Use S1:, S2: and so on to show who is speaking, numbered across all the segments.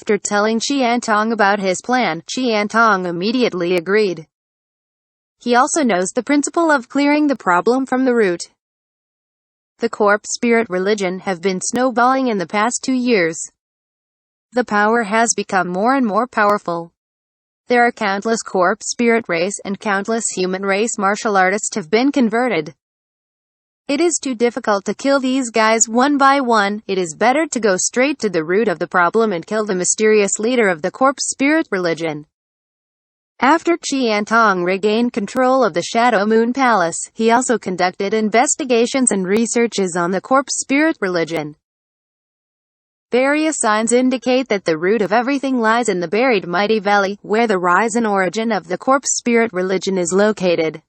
S1: After telling Qian Tong about his plan, Qian Tong immediately agreed. He also knows the principle of clearing the problem from the root. The corpse spirit religion have been snowballing in the past 2 years. The power has become more and more powerful. There are countless corpse spirit race and countless human race martial artists have been converted. It is too difficult to kill these guys one by one. It is better to go straight to the root of the problem and kill the mysterious leader of the corpse spirit religion. After Qian Tong regained control of the Shadow Moon Palace, he also conducted investigations and researches on the corpse spirit religion. Various signs indicate that the root of everything lies in the buried mighty valley, where the rise and origin of the corpse spirit religion is located.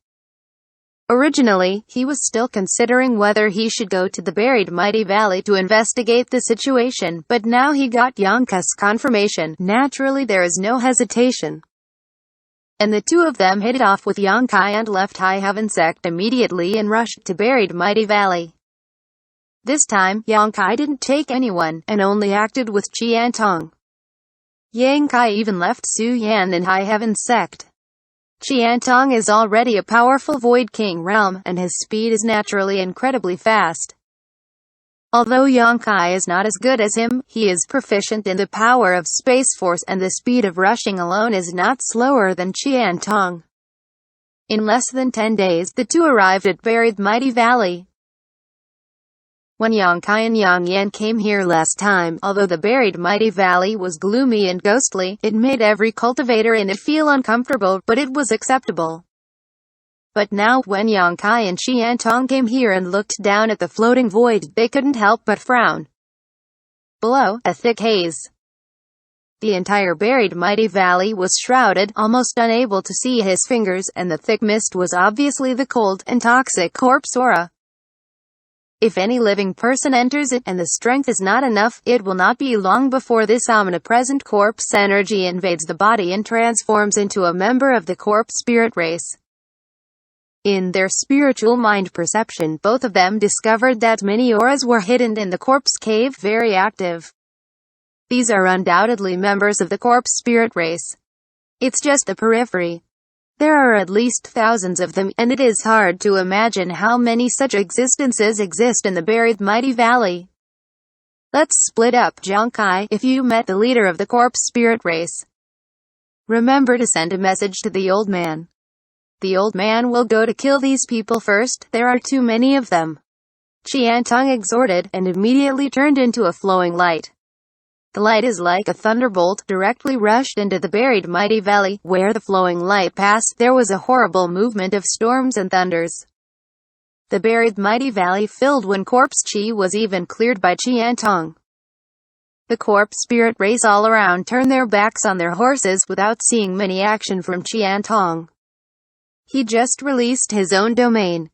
S1: Originally, he was still considering whether he should go to the buried mighty valley to investigate the situation, but now he got Xianxia's confirmation. Naturally there is no hesitation. And the two of them hit it off with Xianxia and left High Heaven Sect immediately and rushed to buried mighty valley. This time, Xianxia didn't take anyone, and only acted with Qian Tong. Xianxia even left Su Yan in High Heaven Sect. Qian Tong is already a powerful Void King realm, and his speed is naturally incredibly fast. Although Xianxia is not as good as him, he is proficient in the power of Space Force, and the speed of rushing alone is not slower than Qian Tong. In less than 10 days, the two arrived at buried mighty valley. When Xianxia and Yang Yan came here last time, although the buried mighty valley was gloomy and ghostly, it made every cultivator in it feel uncomfortable, but it was acceptable. But now, when Xianxia and Qian Tong came here and looked down at the floating void, they couldn't help but frown. Below, a thick haze. The entire buried mighty valley was shrouded, almost unable to see his fingers, and the thick mist was obviously the cold and toxic corpse aura. If any living person enters it, and the strength is not enough, it will not be long before this omnipresent corpse energy invades the body and transforms into a member of the corpse spirit race. In their spiritual mind perception, both of them discovered that many auras were hidden in the corpse cave, very active. These are undoubtedly members of the corpse spirit race. It's just the periphery. There are at least thousands of them, and it is hard to imagine how many such existences exist in the buried mighty valley. Let's split up, Xianxia, if you met the leader of the corpse spirit race. Remember to send a message to the old man. The old man will go to kill these people first, there are too many of them. Qian Tong exhorted, and immediately turned into a flowing light. The light is like a thunderbolt, directly rushed into the buried mighty valley. Where the flowing light passed, there was a horrible movement of storms and thunders. The buried mighty valley filled when corpse chi was even cleared by Qian Tong. The corpse spirit race all around turned their backs on their horses without seeing many action from Qian Tong. He just released his own domain.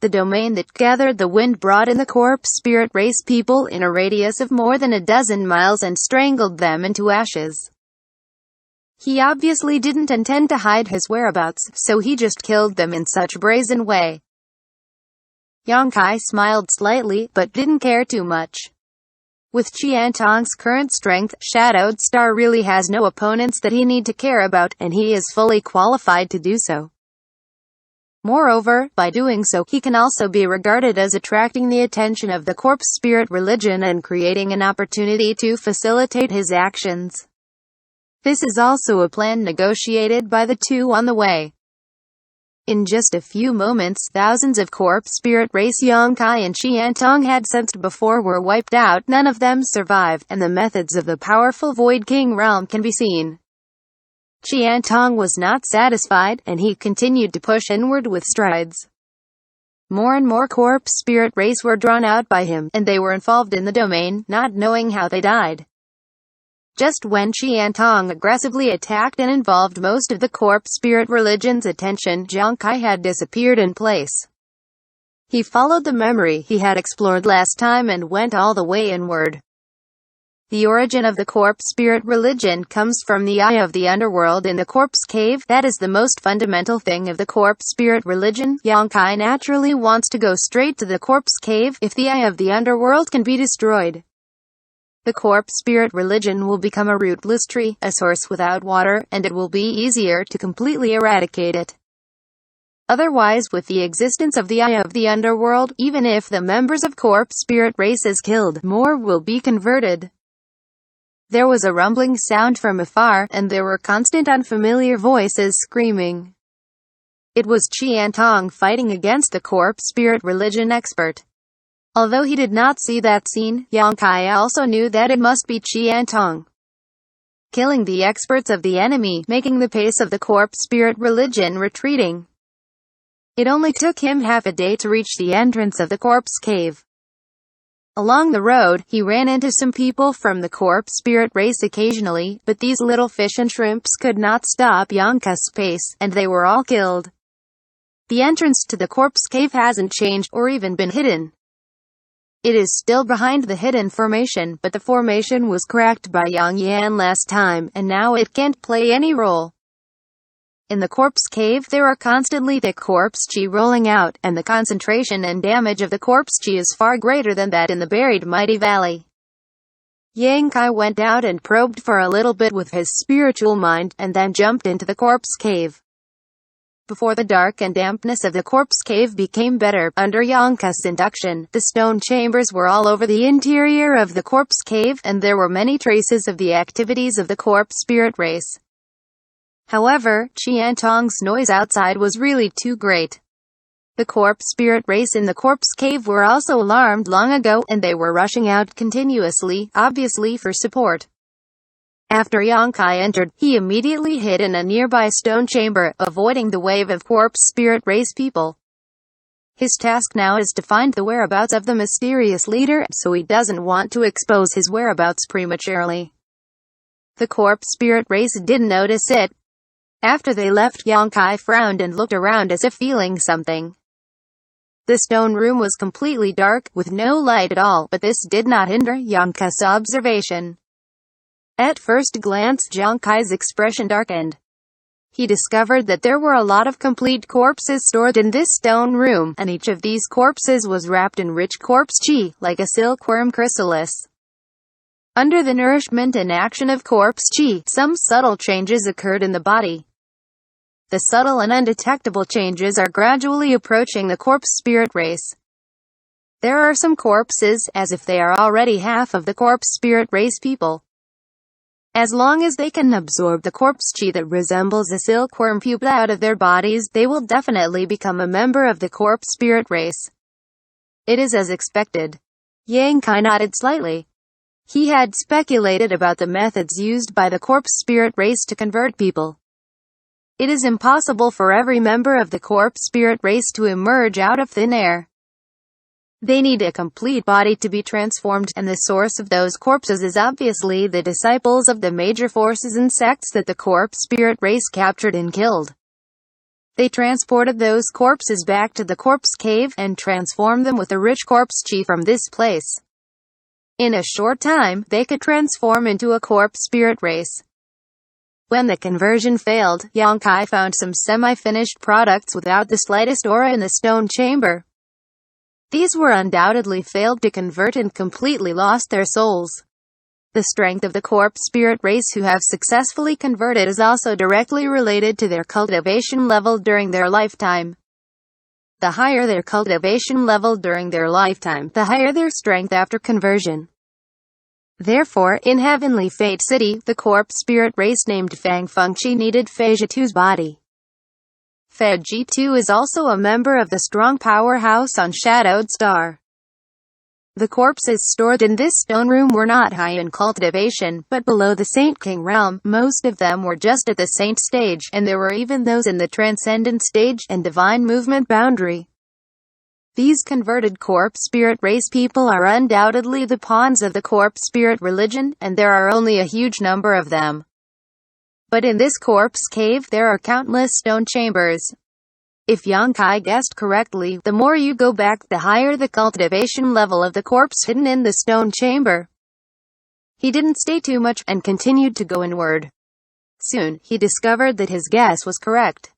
S1: The domain that gathered the wind brought in the corpse spirit race people in a radius of more than a dozen miles and strangled them into ashes. He obviously didn't intend to hide his whereabouts, so he just killed them in such a brazen way. Xianxia smiled slightly, but didn't care too much. With Qian Tong's current strength, Shadowed Star really has no opponents that he need to care about, and he is fully qualified to do so. Moreover, by doing so, he can also be regarded as attracting the attention of the corpse spirit religion and creating an opportunity to facilitate his actions. This is also a plan negotiated by the two on the way. In just a few moments, thousands of corpse spirit race Xianxia and Qian Tong had sensed before were wiped out, none of them survived, and the methods of the powerful Void King realm can be seen. Qian Tong was not satisfied, and he continued to push inward with strides. More and more corpse spirit race were drawn out by him, and they were involved in the domain, not knowing how they died. Just when Qian Tong aggressively attacked and involved most of the corpse spirit religion's attention, Xianxia had disappeared in place. He followed the memory he had explored last time and went all the way inward. The origin of the corpse spirit religion comes from the eye of the underworld in the corpse cave. That is the most fundamental thing of the corpse spirit religion. Xianxia naturally wants to go straight to the corpse cave, if the eye of the underworld can be destroyed. The corpse spirit religion will become a rootless tree, a source without water, and it will be easier to completely eradicate it. Otherwise, with the existence of the eye of the underworld, even if the members of corpse spirit race is killed, more will be converted. There was a rumbling sound from afar, and there were constant unfamiliar voices screaming. It was Qian Tong fighting against the corpse spirit religion expert. Although he did not see that scene, Xianxia also knew that it must be Qian Tong killing the experts of the enemy, making the pace of the corpse spirit religion retreating. It only took him half a day to reach the entrance of the corpse cave. Along the road, he ran into some people from the corpse spirit race occasionally, but these little fish and shrimps could not stop Xianxia's pace, and they were all killed. The entrance to the corpse cave hasn't changed, or even been hidden. It is still behind the hidden formation, but the formation was cracked by Yang Yan last time, and now it can't play any role. In the corpse cave there are constantly thick corpse chi rolling out, and the concentration and damage of the corpse chi is far greater than that in the buried mighty valley. Xianxia went out and probed for a little bit with his spiritual mind, and then jumped into the corpse cave. Before the dark and dampness of the corpse cave became better, under Xianxia's induction, the stone chambers were all over the interior of the corpse cave, and there were many traces of the activities of the corpse spirit race. However, Qian Tong's noise outside was really too great. The corpse spirit race in the corpse cave were also alarmed long ago, and they were rushing out continuously, obviously for support. After Xianxia entered, he immediately hid in a nearby stone chamber, avoiding the wave of corpse spirit race people. His task now is to find the whereabouts of the mysterious leader, so he doesn't want to expose his whereabouts prematurely. The corpse spirit race didn't notice it. After they left, Xianxia frowned and looked around as if feeling something. The stone room was completely dark, with no light at all, but this did not hinder Xianxia's observation. At first glance, Xianxia's expression darkened. He discovered that there were a lot of complete corpses stored in this stone room, and each of these corpses was wrapped in rich corpse chi, like a silkworm chrysalis. Under the nourishment and action of corpse chi, some subtle changes occurred in the body. The subtle and undetectable changes are gradually approaching the corpse spirit race. There are some corpses, as if they are already half of the corpse spirit race people. As long as they can absorb the corpse chi that resembles a silkworm pupa out of their bodies, they will definitely become a member of the corpse spirit race. It is as expected. Xianxia nodded slightly. He had speculated about the methods used by the corpse spirit race to convert people. It is impossible for every member of the corpse spirit race to emerge out of thin air. They need a complete body to be transformed, and the source of those corpses is obviously the disciples of the major forces and sects that the corpse spirit race captured and killed. They transported those corpses back to the corpse cave, and transformed them with the rich corpse chi from this place. In a short time, they could transform into a corpse spirit race. When the conversion failed, Xianxia found some semi-finished products without the slightest aura in the stone chamber. These were undoubtedly failed to convert and completely lost their souls. The strength of the corpse spirit race who have successfully converted is also directly related to their cultivation level during their lifetime. The higher their cultivation level during their lifetime, the higher their strength after conversion. Therefore, in Heavenly Fate City, the corpse spirit race named Fang Fengqi needed Fei Zhitu's body. Fei Zhitu is also a member of the strong powerhouse on Shadowed Star. The corpses stored in this stone room were not high in cultivation, but below the Saint King realm. Most of them were just at the Saint stage, and there were even those in the Transcendent stage and Divine Movement boundary. These converted corpse spirit race people are undoubtedly the pawns of the corpse spirit religion, and there are only a huge number of them. But in this corpse cave there are countless stone chambers. If Xianxia guessed correctly, the more you go back the higher the cultivation level of the corpse hidden in the stone chamber. He didn't stay too much, and continued to go inward. Soon, he discovered that his guess was correct.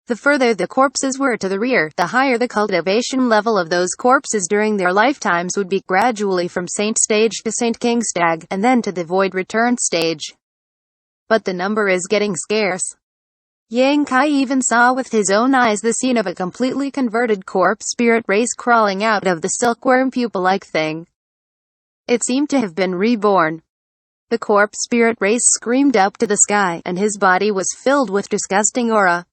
S1: The further the corpses were to the rear, the higher the cultivation level of those corpses during their lifetimes would be, gradually from Saint Stage to Saint King Stag, and then to the Void Return stage. But the number is getting scarce. Yang Kai even saw with his own eyes the scene of a completely converted corpse spirit race crawling out of the silkworm pupa-like thing. It seemed to have been reborn. The corpse spirit race screamed up to the sky, and his body was filled with disgusting aura.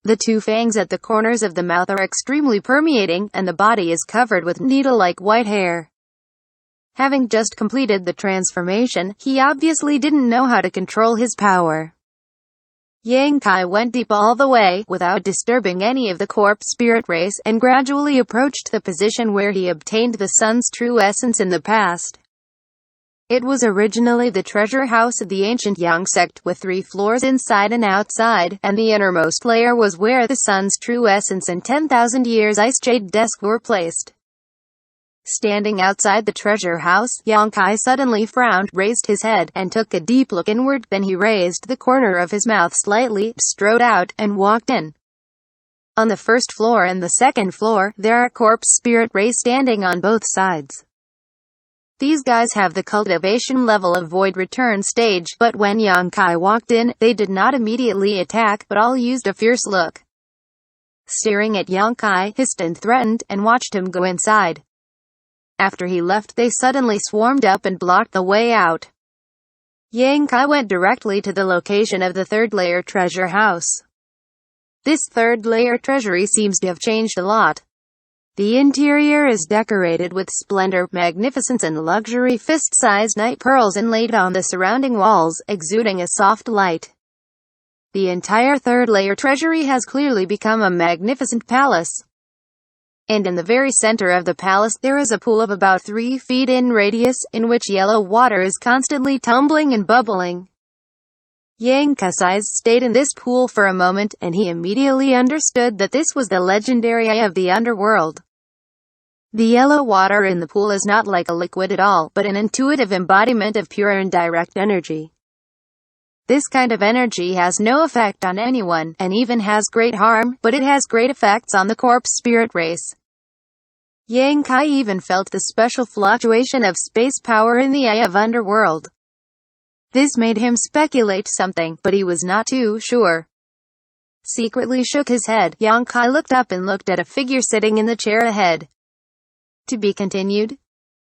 S1: The two fangs at the corners of the mouth are extremely permeating, and the body is covered with needle-like white hair. Having just completed the transformation, he obviously didn't know how to control his power. Yang Kai went deep all the way, without disturbing any of the corpse spirit race, and gradually approached the position where he obtained the sun's true essence in the past. It was originally the treasure house of the ancient Yang sect, with 3 floors inside and outside, and the innermost layer was where the sun's true essence and 10,000 years ice jade desk were placed. Standing outside the treasure house, Yang Kai suddenly frowned, raised his head, and took a deep look inward. Then he raised the corner of his mouth slightly, strode out, and walked in. On the first floor and the second floor, there are corpse spirit rays standing on both sides. These guys have the cultivation level of Void Return stage, but when Yang Kai walked in, they did not immediately attack, but all used a fierce look. Staring at Yang Kai, hissed and threatened, and watched him go inside. After he left, they suddenly swarmed up and blocked the way out. Yang Kai went directly to the location of the third-layer treasure house. This third-layer treasury seems to have changed a lot. The interior is decorated with splendor, magnificence and luxury. Fist-sized night pearls inlaid on the surrounding walls, exuding a soft light. The entire third-layer treasury has clearly become a magnificent palace. And in the very center of the palace, there is a pool of about 3 feet in radius, in which yellow water is constantly tumbling and bubbling. Yang Kai's eyes stayed in this pool for a moment, and he immediately understood that this was the legendary eye of the underworld. The yellow water in the pool is not like a liquid at all, but an intuitive embodiment of pure and direct energy. This kind of energy has no effect on anyone, and even has great harm, but it has great effects on the corpse spirit race. Yang Kai even felt the special fluctuation of space power in the eye of underworld. This made him speculate something, but he was not too sure. Secretly shook his head, Yang Kai looked up and looked at a figure sitting in the chair ahead. To be continued.